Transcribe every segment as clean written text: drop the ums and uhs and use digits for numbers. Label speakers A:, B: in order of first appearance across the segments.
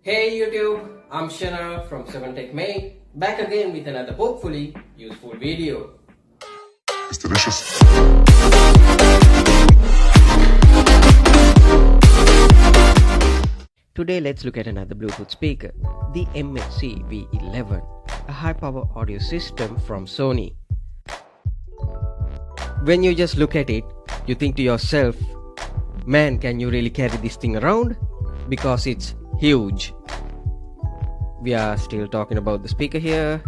A: Hey YouTube, I'm Shana from 7Tech Mate, back again with another hopefully useful video.
B: It's delicious.
A: Today let's look at another Bluetooth speaker, the MHC v11, a high-power audio system from Sony. When you just look at it, you think to yourself, man, can you really carry this thing around? Because it's huge. We are still talking about the speaker here.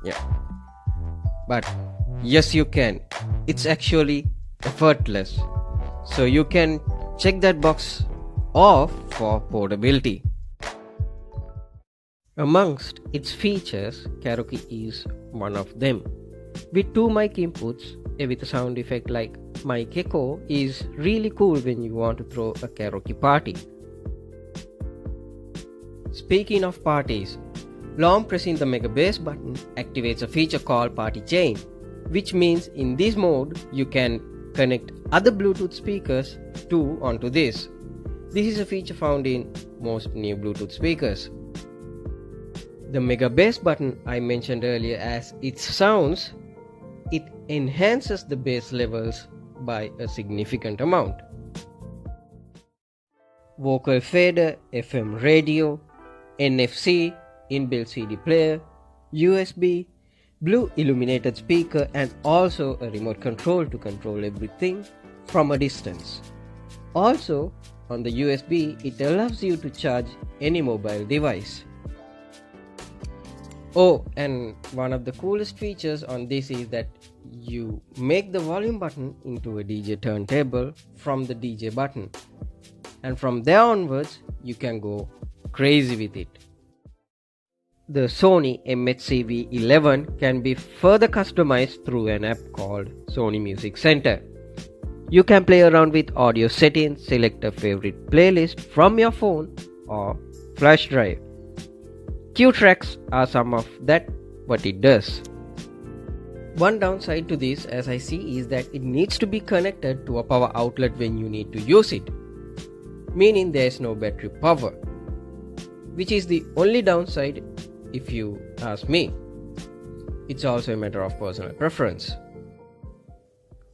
A: Yeah. But yes, you can. It's actually effortless. So you can check that box off for portability. Amongst its features, karaoke is one of them. With two mic inputs, with a sound effect like mic echo is really cool when you want to throw a karaoke party. Speaking of parties, long pressing the mega bass button activates a feature called party chain, which means in this mode you can connect other Bluetooth speakers too onto this. This is a feature found in most new Bluetooth speakers. The mega bass button I mentioned earlier, as it sounds, it enhances the bass levels by a significant amount. Vocal fader, FM radio, NFC, inbuilt CD player, USB, blue illuminated speaker, and also a remote control to control everything from a distance. Also, on the USB, it allows you to charge any mobile device. Oh, and one of the coolest features on this is that you make the volume button into a DJ turntable from the DJ button. And from there onwards, you can go crazy with it. The Sony MHC v11 can be further customized through an app called Sony Music Center. You can play around with audio settings, select a favorite playlist from your phone or flash drive. Q tracks are some of that what it does. One downside to this, as I see, is that it needs to be connected to a power outlet when you need to use it, meaning there is no battery power, which is the only downside if you ask me. It's also a matter of personal preference.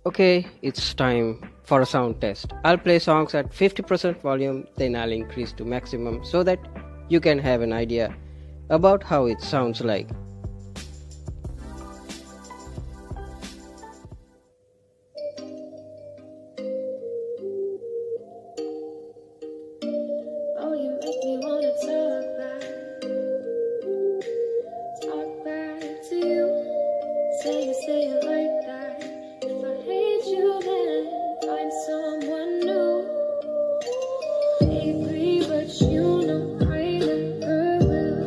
A: Okay, it's time for a sound test. I'll play songs at 50% volume, then I'll increase to maximum so that you can have an idea about how it sounds like.
C: Oh, you make me wanna talk back to you. Say it like that. If I hate you, then find someone new. Angry, but you know I never will.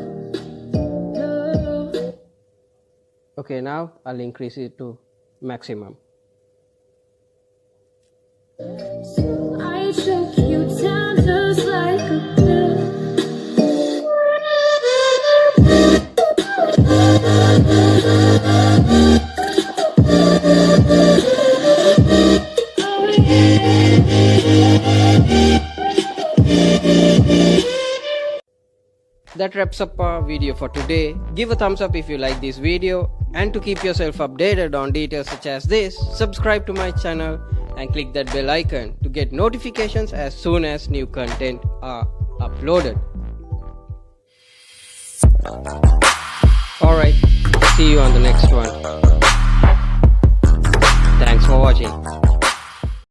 C: No.
A: Okay, now I'll increase it to maximum.
C: So I choke you down just like a pill.
A: That wraps up our video for today. Give a thumbs up if you like this video, and to keep yourself updated on details such as this, subscribe to my channel and click that bell icon to get notifications as soon as new content are uploaded. Alright, see you on the next one.